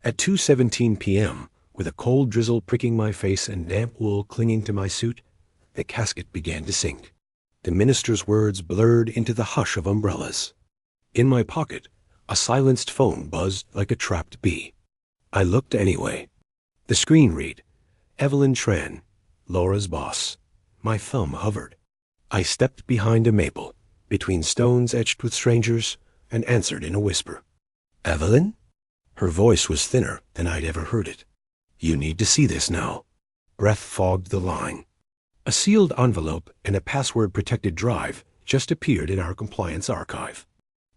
At 2:17 p.m., with a cold drizzle pricking my face and damp wool clinging to my suit, the casket began to sink. The minister's words blurred into the hush of umbrellas. In my pocket, a silenced phone buzzed like a trapped bee. I looked anyway. The screen read, Evelyn Tran, Laura's boss. My thumb hovered. I stepped behind a maple, between stones etched with strangers, and answered in a whisper. Evelyn? Her voice was thinner than I'd ever heard it. You need to see this now. Breath fogged the line. A sealed envelope and a password-protected drive just appeared in our compliance archive.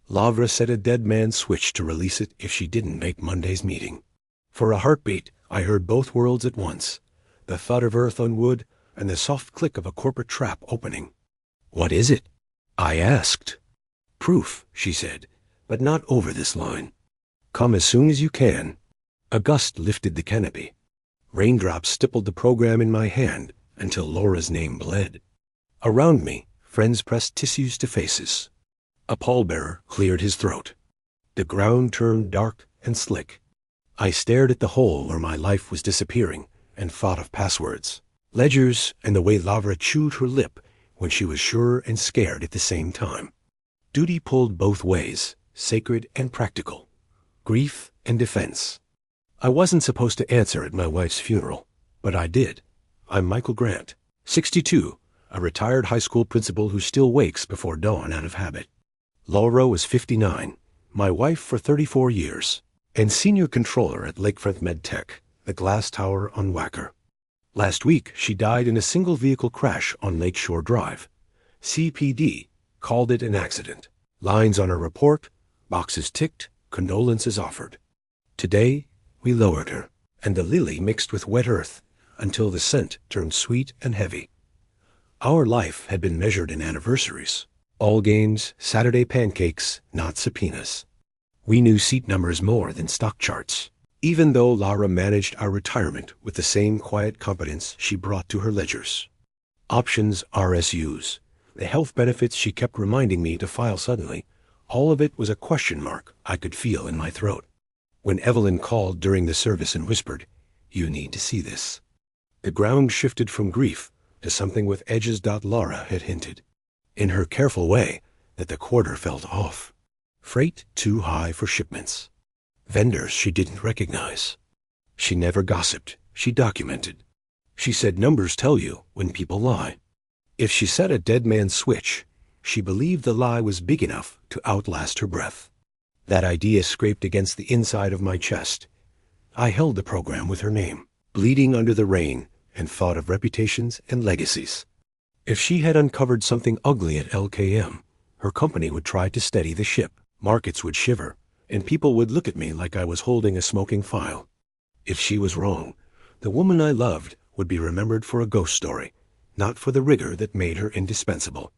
Lavra said a dead man switched to release it if she didn't make Monday's meeting. For a heartbeat, I heard both worlds at once, the thud of earth on wood and the soft click of a corporate trap opening. What is it? I asked. Proof, she said, but not over this line. Come as soon as you can. A gust lifted the canopy. Raindrops stippled the program in my hand until Laura's name bled. Around me, friends pressed tissues to faces. A pallbearer cleared his throat. The ground turned dark and slick. I stared at the hole where my life was disappearing and thought of passwords, ledgers, and the way Lavra chewed her lip when she was sure and scared at the same time. Duty pulled both ways, sacred and practical. Grief and defense. I wasn't supposed to answer at my wife's funeral, but I did. I'm Michael Grant, 62, a retired high school principal who still wakes before dawn out of habit. Laura was 59, my wife for 34 years, and senior controller at Lakefront MedTech, the glass tower on Wacker. Last week, she died in a single-vehicle crash on Lakeshore Drive. CPD called it an accident. Lines on her report, boxes ticked, condolences offered. Today, we lowered her, and the lily mixed with wet earth until the scent turned sweet and heavy. Our life had been measured in anniversaries. All games, Saturday pancakes, not subpoenas. We knew seat numbers more than stock charts, even though Laura managed our retirement with the same quiet competence she brought to her ledgers. Options RSUs, the health benefits she kept reminding me to file suddenly, all of it was a question mark I could feel in my throat. When Evelyn called during the service and whispered, "You need to see this," the ground shifted from grief to something with edges. Laura had hinted, in her careful way, that the quarter felt off. Freight too high for shipments. Vendors she didn't recognize. She never gossiped. She documented. She said numbers tell you when people lie. If she said a dead man's switch, she believed the lie was big enough to outlast her breath. That idea scraped against the inside of my chest. I held the program with her name, bleeding under the rain, and thought of reputations and legacies. If she had uncovered something ugly at LKM, her company would try to steady the ship, markets would shiver, and people would look at me like I was holding a smoking file. If she was wrong, the woman I loved would be remembered for a ghost story, not for the rigor that made her indispensable.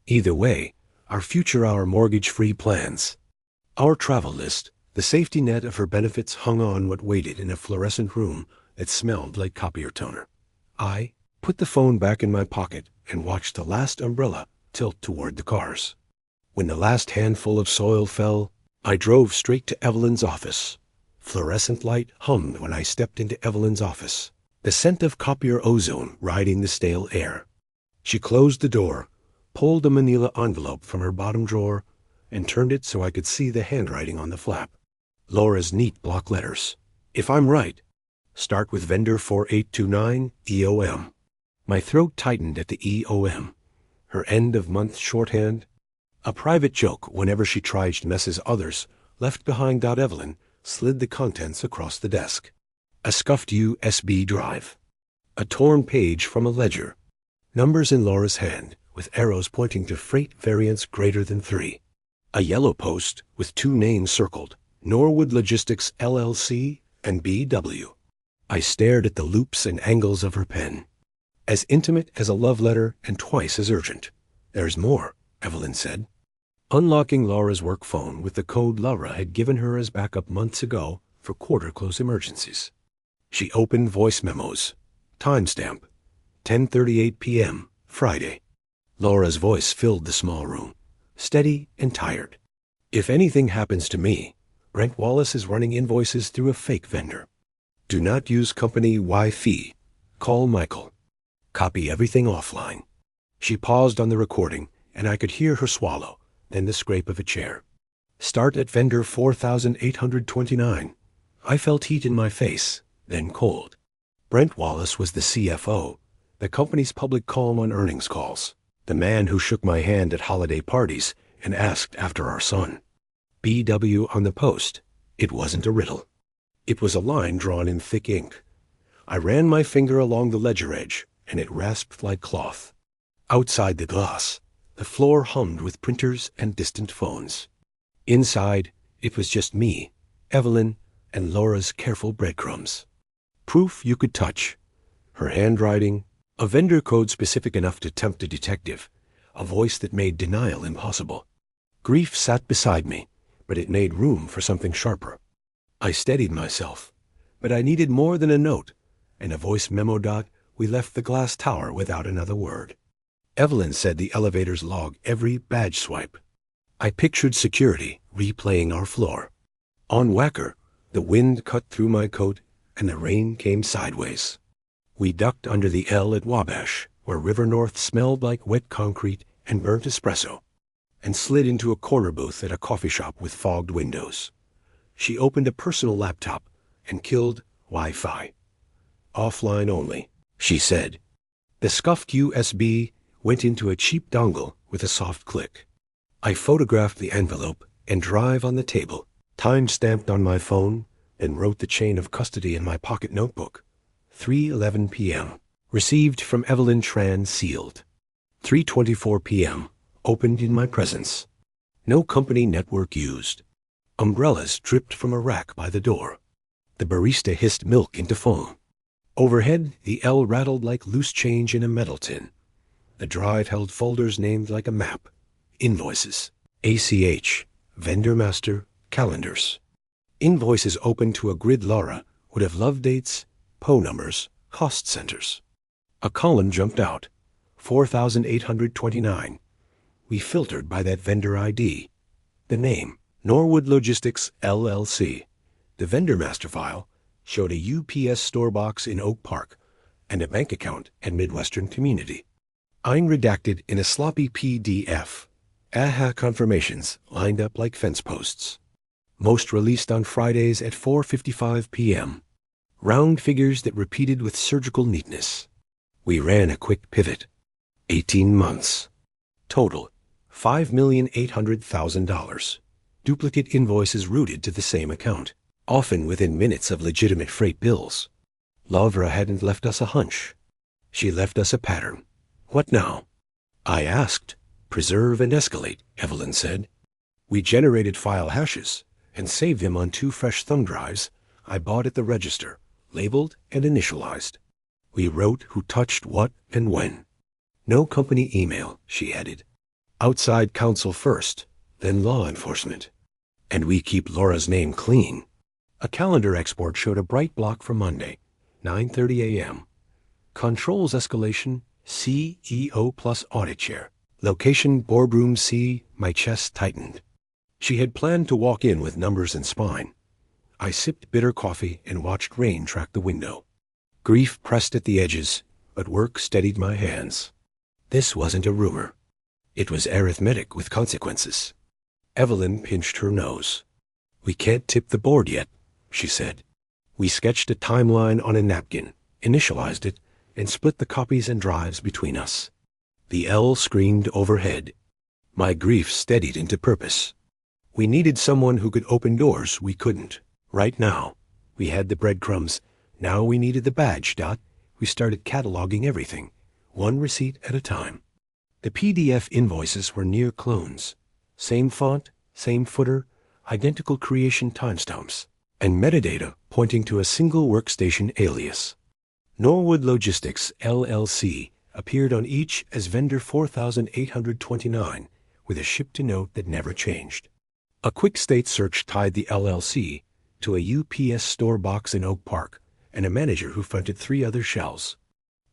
Either way, our future, our mortgage-free plans. Our travel list, the safety net of her benefits hung on what waited in a fluorescent room that smelled like copier toner. I put the phone back in my pocket and watched the last umbrella tilt toward the cars. When the last handful of soil fell, I drove straight to Evelyn's office. Fluorescent light hummed when I stepped into Evelyn's office, the scent of copier ozone riding the stale air. She closed the door, pulled a manila envelope from her bottom drawer, and turned it so I could see the handwriting on the flap. Laura's neat block letters. If I'm right, start with vendor 4829 EOM. My throat tightened at the EOM. Her end-of-month shorthand. A private joke whenever she tried to messes others, left behind. Evelyn slid the contents across the desk. A scuffed USB drive. A torn page from a ledger. Numbers in Laura's hand, with arrows pointing to freight variance greater than 3. A yellow post with 2 names circled, Norwood Logistics LLC and BW. I stared at the loops and angles of her pen. As intimate as a love letter and twice as urgent. There's more, Evelyn said. Unlocking Laura's work phone with the code Laura had given her as backup months ago for quarter-close emergencies. She opened voice memos. Timestamp, 10:38 p.m., Friday. Laura's voice filled the small room, steady and tired. If anything happens to me, Brent Wallace is running invoices through a fake vendor. Do not use company Wi-Fi. Call Michael. Copy everything offline. She paused on the recording, and I could hear her swallow, then the scrape of a chair. Start at vendor 4829. I felt heat in my face, then cold. Brent Wallace was the CFO, the company's public calm on earnings calls, the man who shook my hand at holiday parties and asked after our son. BW on the post. It wasn't a riddle. It was a line drawn in thick ink. I ran my finger along the ledger edge, and it rasped like cloth. Outside the glass, the floor hummed with printers and distant phones. Inside, it was just me, Evelyn, and Laura's careful breadcrumbs. Proof you could touch. Her handwriting, a vendor code specific enough to tempt a detective, a voice that made denial impossible. Grief sat beside me, but it made room for something sharper. I steadied myself, but I needed more than a note, and a voice memo. We left the glass tower without another word. Evelyn said the elevators log every badge swipe. I pictured security replaying our floor. On Whacker, the wind cut through my coat and the rain came sideways. We ducked under the L at Wabash, where River North smelled like wet concrete and burnt espresso, and slid into a corner booth at a coffee shop with fogged windows. She opened a personal laptop and killed Wi-Fi. Offline only, she said. The scuffed USB went into a cheap dongle with a soft click. I photographed the envelope and drive on the table, time-stamped on my phone, and wrote the chain of custody in my pocket notebook. 3:11 p.m. Received from Evelyn Tran, sealed. 3:24 p.m. Opened in my presence. No company network used. Umbrellas dripped from a rack by the door. The barista hissed milk into foam. Overhead, the L rattled like loose change in a metal tin. The drive held folders named like a map. Invoices. ACH. Vendor master. Calendars. Invoices open to a grid Laura would have love dates, PO numbers, cost centers. A column jumped out. 4,829. We filtered by that vendor ID. The name, Norwood Logistics, LLC. The vendor master file showed a UPS store box in Oak Park and a bank account at Midwestern Community. I'm redacted in a sloppy PDF. AHA confirmations lined up like fence posts. Most released on Fridays at 4:55 p.m. Round figures that repeated with surgical neatness. We ran a quick pivot. 18 months. Total, $5,800,000. Duplicate invoices routed to the same account, often within minutes of legitimate freight bills. Lavra hadn't left us a hunch. She left us a pattern. What now? I asked. Preserve and escalate, Evelyn said. We generated file hashes and saved them on 2 fresh thumb drives I bought at the register, labeled and initialized. We wrote who touched what and when. No company email, she added. Outside counsel first, then law enforcement. And we keep Laura's name clean. A calendar export showed a bright block for Monday, 9:30 a.m. Controls escalation, CEO plus audit chair. Location boardroom C. My chest tightened. She had planned to walk in with numbers and spine. I sipped bitter coffee and watched rain track the window. Grief pressed at the edges, but work steadied my hands. This wasn't a rumor. It was arithmetic with consequences. Evelyn pinched her nose. We can't tip the board yet, she said. We sketched a timeline on a napkin, initialized it, and split the copies and drives between us. The L screamed overhead. My grief steadied into purpose. We needed someone who could open doors we couldn't. Right now, we had the breadcrumbs. Now we needed the badge. We started cataloging everything, one receipt at a time. The PDF invoices were near clones. Same font, same footer, identical creation timestamps, and metadata pointing to a single workstation alias. Norwood Logistics, LLC, appeared on each as vendor 4,829, with a ship-to-note that never changed. A quick state search tied the LLC to a UPS store box in Oak Park and a manager who fronted 3 other shells.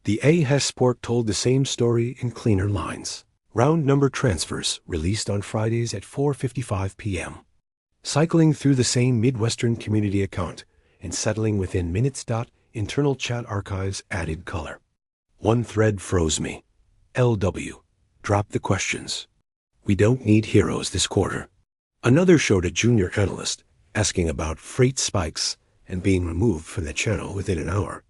The AHS port told the same story in cleaner lines. Round number transfers released on Fridays at 4:55 p.m. cycling through the same Midwestern community account and settling within minutes. Internal chat archives added color. One thread froze me. LW. Drop the questions. We don't need heroes this quarter. Another showed a junior analyst asking about freight spikes and being removed from the channel within an hour.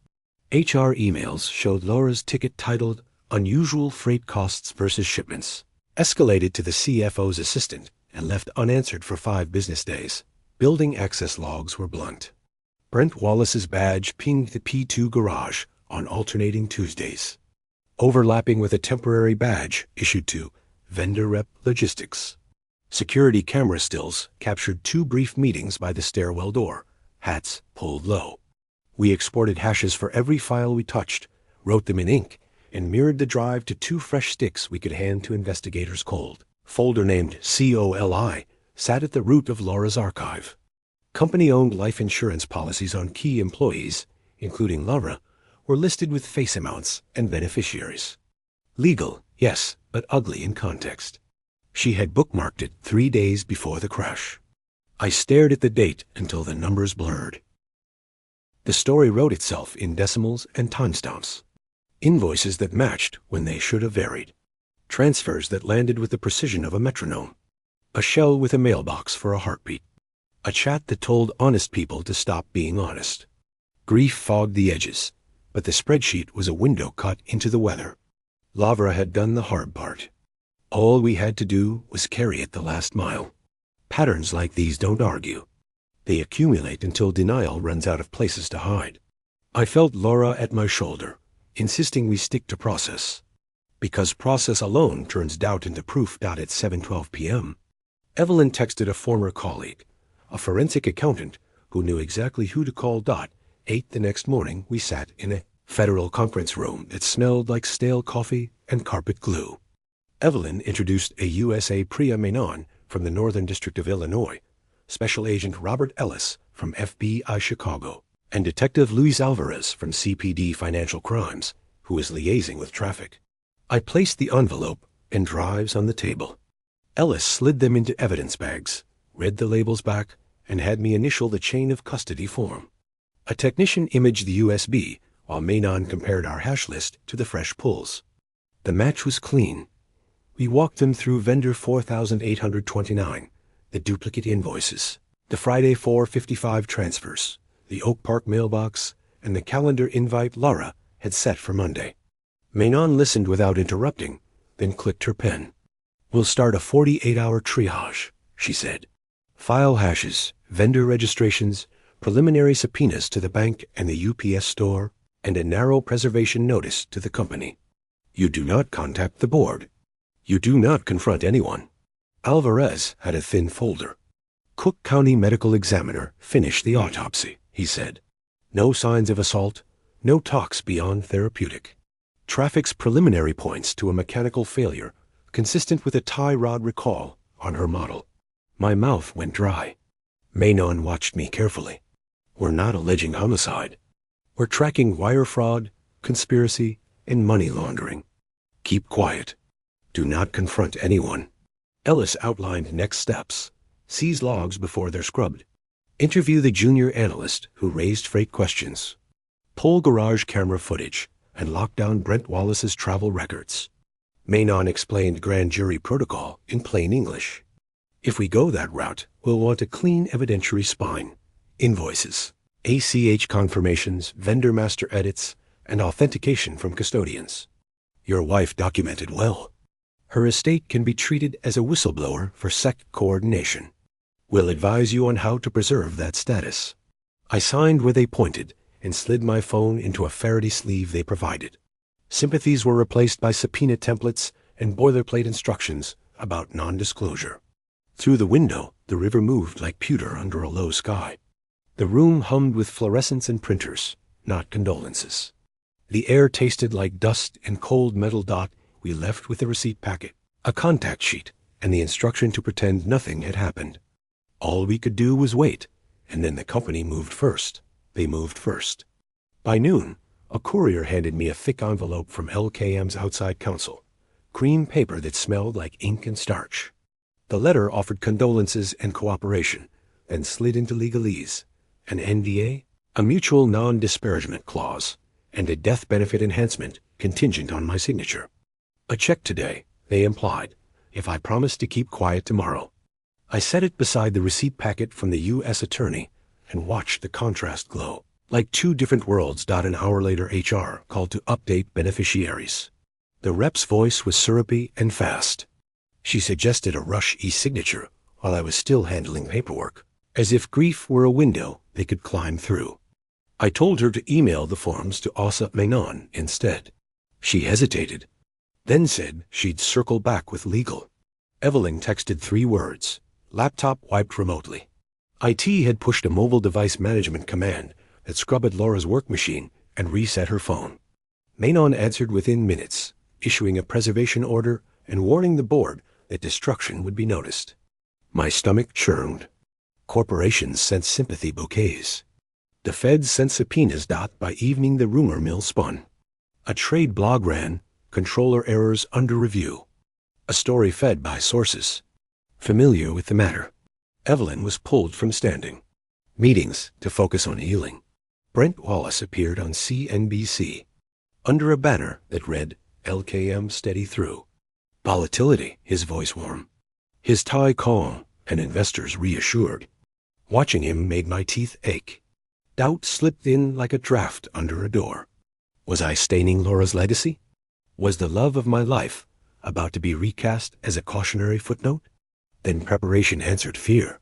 HR emails showed Laura's ticket titled Unusual Freight Costs versus Shipments, escalated to the CFO's assistant and left unanswered for 5 business days. Building access logs were blunt. Brent Wallace's badge pinged the P2 garage on alternating Tuesdays, overlapping with a temporary badge issued to Vendor Rep Logistics. Security camera stills captured 2 brief meetings by the stairwell door, hats pulled low. We exported hashes for every file we touched, wrote them in ink, and mirrored the drive to 2 fresh sticks we could hand to investigators cold. Folder named COLI sat at the root of Laura's archive. Company-owned life insurance policies on key employees, including Laura, were listed with face amounts and beneficiaries. Legal, yes, but ugly in context. She had bookmarked it 3 days before the crash. I stared at the date until the numbers blurred. The story wrote itself in decimals and timestamps. Invoices that matched when they should have varied. Transfers that landed with the precision of a metronome. A shell with a mailbox for a heartbeat. A chat that told honest people to stop being honest. Grief fogged the edges, but the spreadsheet was a window cut into the weather. Lavra had done the hard part. All we had to do was carry it the last mile. Patterns like these don't argue. They accumulate until denial runs out of places to hide. I felt Laura at my shoulder, insisting we stick to process. Because process alone turns doubt into proof. At 7:12 p.m., Evelyn texted a former colleague, a forensic accountant who knew exactly who to call. 8 the next morning, we sat in a federal conference room that smelled like stale coffee and carpet glue. Evelyn introduced a USA Priya Menon from the Northern District of Illinois, Special Agent Robert Ellis from FBI Chicago, and Detective Luis Alvarez from CPD Financial Crimes, who was liaising with traffic. I placed the envelope and drives on the table. Ellis slid them into evidence bags, read the labels back, and had me initial the chain of custody form. A technician imaged the USB while Menon compared our hash list to the fresh pulls. The match was clean. We walked them through vendor 4829, the duplicate invoices, the Friday 4:55 transfers, the Oak Park mailbox, and the calendar invite Laura had set for Monday. Menon listened without interrupting, then clicked her pen. We'll start a 48-hour triage, she said. File hashes, vendor registrations, preliminary subpoenas to the bank and the UPS store, and a narrow preservation notice to the company. You do not contact the board. You do not confront anyone. Alvarez had a thin folder. Cook County Medical Examiner finished the autopsy, he said. No signs of assault, no talks beyond therapeutic. Traffic's preliminary points to a mechanical failure, consistent with a tie rod recall on her model. My mouth went dry. Menon watched me carefully. We're not alleging homicide. We're tracking wire fraud, conspiracy, and money laundering. Keep quiet. Do not confront anyone. Ellis outlined next steps. Seize logs before they're scrubbed. Interview the junior analyst who raised freight questions. Pull garage camera footage and lock down Brent Wallace's travel records. Menon explained grand jury protocol in plain English. If we go that route, we'll want a clean evidentiary spine. Invoices, ACH confirmations, vendor master edits, and authentication from custodians. Your wife documented well. Her estate can be treated as a whistleblower for SEC coordination. We'll advise you on how to preserve that status. I signed where they pointed and slid my phone into a Faraday sleeve they provided. Sympathies were replaced by subpoena templates and boilerplate instructions about non-disclosure. Through the window, the river moved like pewter under a low sky. The room hummed with fluorescents and printers, not condolences. The air tasted like dust and cold metal. We left with the receipt packet, a contact sheet, and the instruction to pretend nothing had happened. All we could do was wait, and then the company moved first. They moved first. By noon, a courier handed me a thick envelope from LKM's outside counsel, cream paper that smelled like ink and starch. The letter offered condolences and cooperation, and slid into legalese, an NDA, a mutual non-disparagement clause, and a death benefit enhancement contingent on my signature. A check today, they implied, if I promised to keep quiet tomorrow. I set it beside the receipt packet from the U.S. attorney and watched the contrast glow. Like two different worlds. An hour later, HR called to update beneficiaries. The rep's voice was syrupy and fast. She suggested a rush e-signature while I was still handling paperwork, as if grief were a window they could climb through. I told her to email the forms to Asa Menon instead. She hesitated, then said she'd circle back with legal. Evelyn texted 3 words: laptop wiped remotely. IT had pushed a mobile device management command that scrubbed Laura's work machine and reset her phone. Menon answered within minutes, issuing a preservation order and warning the board that destruction would be noticed. My stomach churned. Corporations sent sympathy bouquets. The feds sent subpoenas. By evening, the rumor mill spun. A trade blog ran, controller errors under review. A story fed by sources familiar with the matter. Evelyn was pulled from standing meetings to focus on healing. Brent Wallace appeared on CNBC under a banner that read LKM steady through. Volatility, his voice warm, his tie calm, and investors reassured. Watching him made my teeth ache. Doubt slipped in like a draft under a door. Was I staining Laura's legacy? Was the love of my life about to be recast as a cautionary footnote? Then preparation answered fear.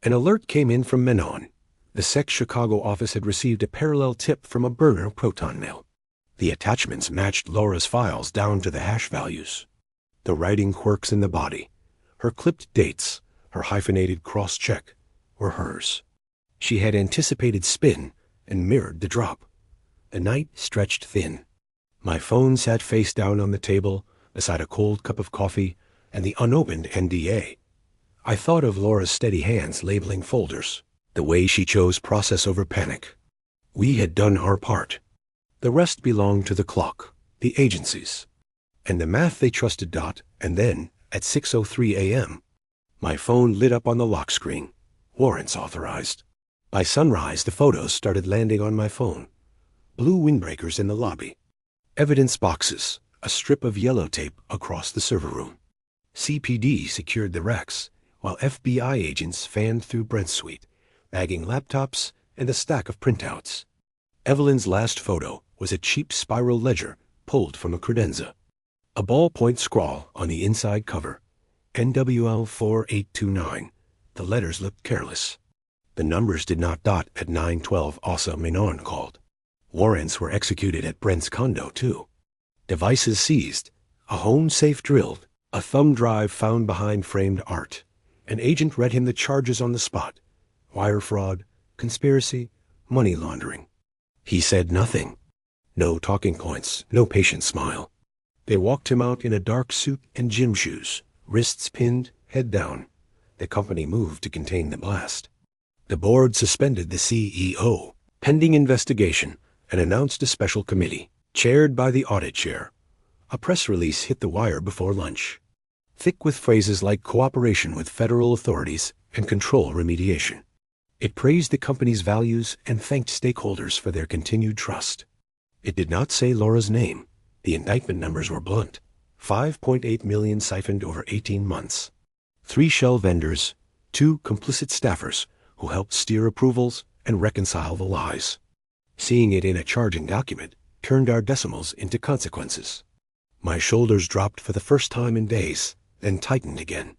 An alert came in from Menon. The SEC Chicago office had received a parallel tip from a burner Proton mail. The attachments matched Laura's files down to the hash values. The writing quirks in the body, her clipped dates, her hyphenated cross-check, were hers. She had anticipated spin and mirrored the drop. The night stretched thin. My phone sat face down on the table beside a cold cup of coffee and the unopened NDA. I thought of Laura's steady hands labeling folders, the way she chose process over panic. We had done our part. The rest belonged to the clock, the agencies, and the math they trusted. And then, at 6:03 a.m., my phone lit up on the lock screen. Warrants authorized. By sunrise, the photos started landing on my phone. Blue windbreakers in the lobby. Evidence boxes, a strip of yellow tape across the server room. CPD secured the racks, while FBI agents fanned through Brent's suite, bagging laptops and a stack of printouts. Evelyn's last photo was a cheap spiral ledger pulled from a credenza. A ballpoint scrawl on the inside cover, NWL 4829. The letters looked careless. The numbers did not dot at 9:12. Asa Menon called. Warrants were executed at Brent's condo, too. Devices seized, a home safe drilled, a thumb drive found behind framed art. An agent read him the charges on the spot: wire fraud, conspiracy, money laundering. He said nothing. No talking points, no patient smile. They walked him out in a dark suit and gym shoes, wrists pinned, head down. The company moved to contain the blast. The board suspended the CEO, pending investigation, and announced a special committee, chaired by the audit chair. A press release hit the wire before lunch, thick with phrases like cooperation with federal authorities and control remediation. It praised the company's values and thanked stakeholders for their continued trust. It did not say Laura's name. The indictment numbers were blunt. 5.8 million siphoned over 18 months. 3 shell vendors, 2 complicit staffers who helped steer approvals and reconcile the lies. Seeing it in a charging document turned our decimals into consequences. My shoulders dropped for the first time in days, then tightened again.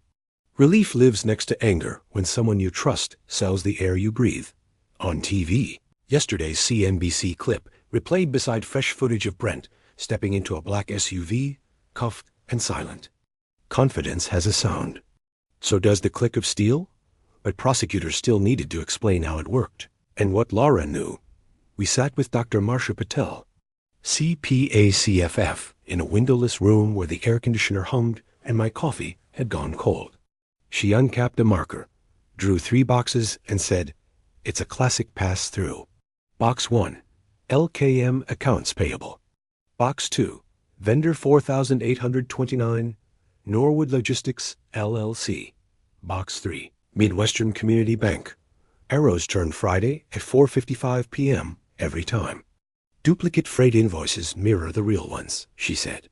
Relief lives next to anger when someone you trust sells the air you breathe. On TV, yesterday's CNBC clip replayed beside fresh footage of Brent stepping into a black SUV, cuffed and silent. Confidence has a sound. So does the click of steel? But prosecutors still needed to explain how it worked, and what Laura knew. We sat with Dr. Marsha Patel, CPA-CFF, in a windowless room where the air conditioner hummed and my coffee had gone cold. She uncapped a marker, drew 3 boxes, and said, "It's a classic pass-through. Box 1, LKM accounts payable. Box 2, vendor 4829, Norwood Logistics, LLC. Box 3, Midwestern Community Bank, Arrows turn Friday at 4:55 p.m. every time. Duplicate freight invoices mirror the real ones, she said.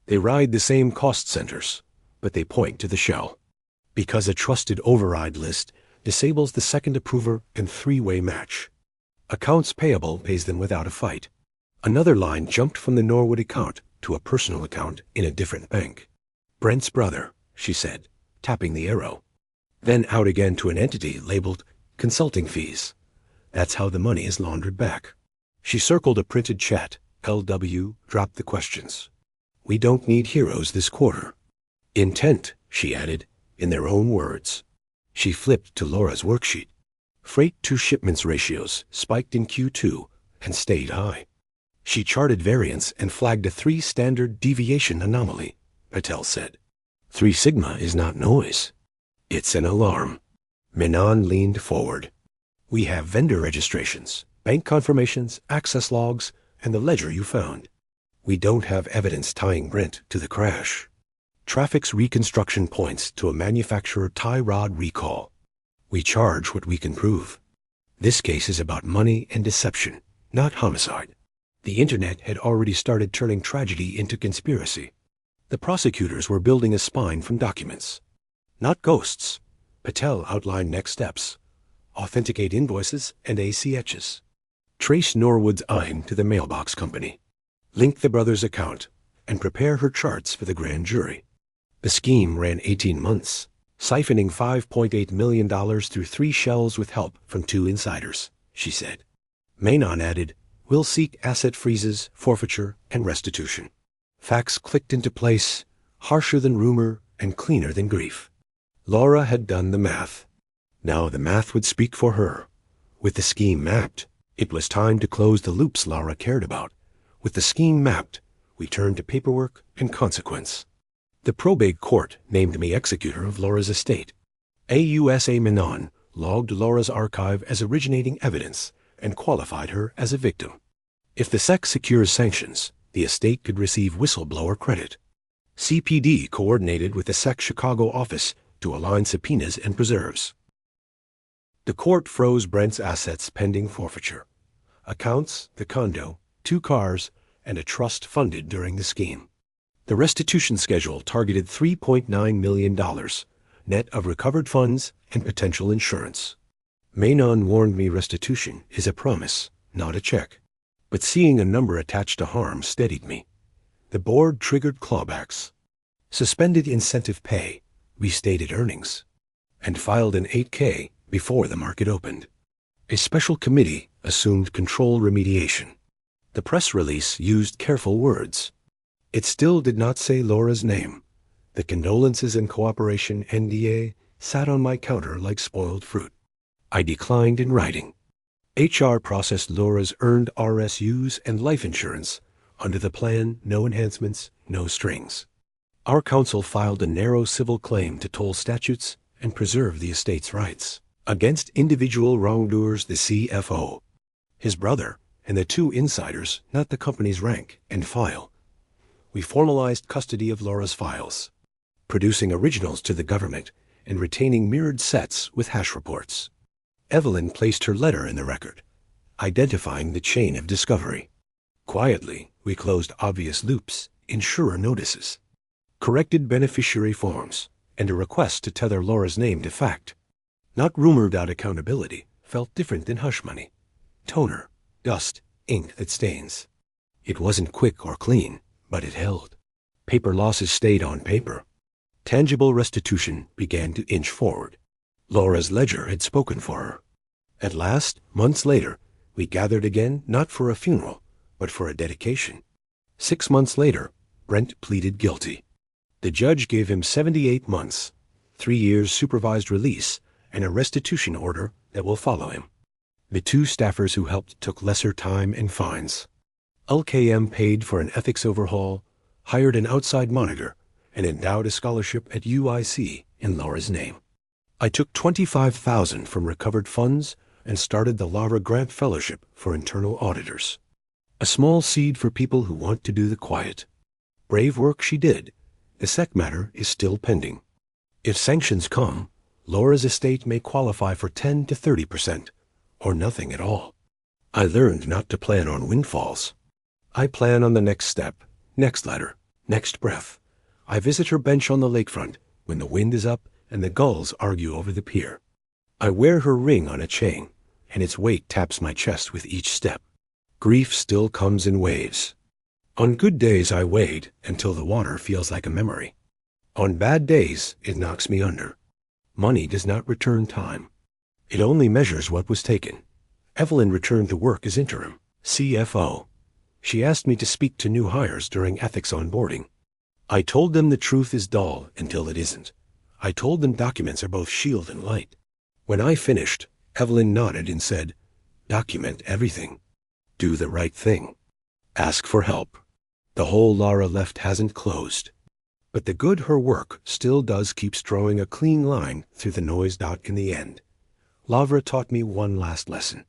They ride the same cost centers, but they point to the shell. Because a trusted override list disables the second approver and three-way match. Accounts payable pays them without a fight. Another line jumped from the Norwood account to a personal account in a different bank. Brent's brother, she said, tapping the arrow. Then out again to an entity labeled consulting fees. That's how the money is laundered back. She circled a printed chat. LW dropped the questions. We don't need heroes this quarter. Intent, she added, in their own words. She flipped to Laura's worksheet. Freight to shipments ratios spiked in Q2 and stayed high. She charted variance and flagged a 3 standard deviation anomaly, Patel said. 3 sigma is not noise. It's an alarm. Menon leaned forward. We have vendor registrations, bank confirmations, access logs, and the ledger you found. We don't have evidence tying Brent to the crash. Traffic's reconstruction points to a manufacturer tie rod recall. We charge what we can prove. This case is about money and deception, not homicide. The internet had already started turning tragedy into conspiracy. The prosecutors were building a spine from documents. Not ghosts. Patel outlined next steps. Authenticate invoices and ACHs. Trace Norwood's IN to the mailbox company. Link the brother's account and prepare her charts for the grand jury. The scheme ran 18 months, siphoning $5.8 million through 3 shells with help from 2 insiders, she said. Menon added, we'll seek asset freezes, forfeiture, and restitution. Facts clicked into place, harsher than rumor and cleaner than grief. Laura had done the math. Now the math would speak for her. With the scheme mapped, it was time to close the loops Laura cared about. With the scheme mapped, we turned to paperwork and consequence. The probate court named me executor of Laura's estate. AUSA Menon logged Laura's archive as originating evidence and qualified her as a victim. If the SEC secures sanctions, the estate could receive whistleblower credit. CPD coordinated with the SEC Chicago office to align subpoenas and preserves. The court froze Brent's assets pending forfeiture. Accounts, the condo, 2 cars, and a trust funded during the scheme. The restitution schedule targeted $3.9 million, net of recovered funds and potential insurance. Menon warned me restitution is a promise, not a check. But seeing a number attached to harm steadied me. The board triggered clawbacks, suspended incentive pay, restated earnings, and filed an 8K before the market opened. A special committee assumed control remediation. The press release used careful words. It still did not say Laura's name. The condolences and cooperation NDA sat on my counter like spoiled fruit. I declined in writing. HR processed Laura's earned RSUs and life insurance under the plan no enhancements, no strings. Our counsel filed a narrow civil claim to toll statutes and preserve the estate's rights against individual wrongdoers, the CFO, his brother, and the 2 insiders, not the company's rank and file. We formalized custody of Laura's files, producing originals to the government and retaining mirrored sets with hash reports. Evelyn placed her letter in the record, identifying the chain of discovery. Quietly, we closed obvious loops, insurer notices, corrected beneficiary forms, and a request to tether Laura's name to fact. Not rumor-about accountability felt different than hush money. Toner, dust, ink that stains. It wasn't quick or clean, but it held. Paper losses stayed on paper. Tangible restitution began to inch forward. Laura's ledger had spoken for her. At last, months later, we gathered again not for a funeral, but for a dedication. 6 months later, Brent pleaded guilty. The judge gave him 78 months, 3 years supervised release, and a restitution order that will follow him. The 2 staffers who helped took lesser time and fines. LKM paid for an ethics overhaul, hired an outside monitor, and endowed a scholarship at UIC in Laura's name. I took $25,000 from recovered funds and started the Laura Grant Fellowship for internal auditors. A small seed for people who want to do the quiet. Brave work she did. The SEC matter is still pending. If sanctions come, Laura's estate may qualify for 10 to 30%, or nothing at all. I learned not to plan on windfalls. I plan on the next step, next letter, next breath. I visit her bench on the lakefront when the wind is up and the gulls argue over the pier. I wear her ring on a chain, and its weight taps my chest with each step. Grief still comes in waves. On good days I wade until the water feels like a memory. On bad days it knocks me under. Money does not return time. It only measures what was taken. Evelyn returned to work as interim CFO. She asked me to speak to new hires during ethics onboarding. I told them the truth is dull until it isn't. I told them documents are both shield and light. When I finished, Evelyn nodded and said, "Document everything. Do the right thing. Ask for help." The hole Laura left hasn't closed. But the good her work still does keeps drawing a clean line through the noise. In the end, Lavra taught me one last lesson.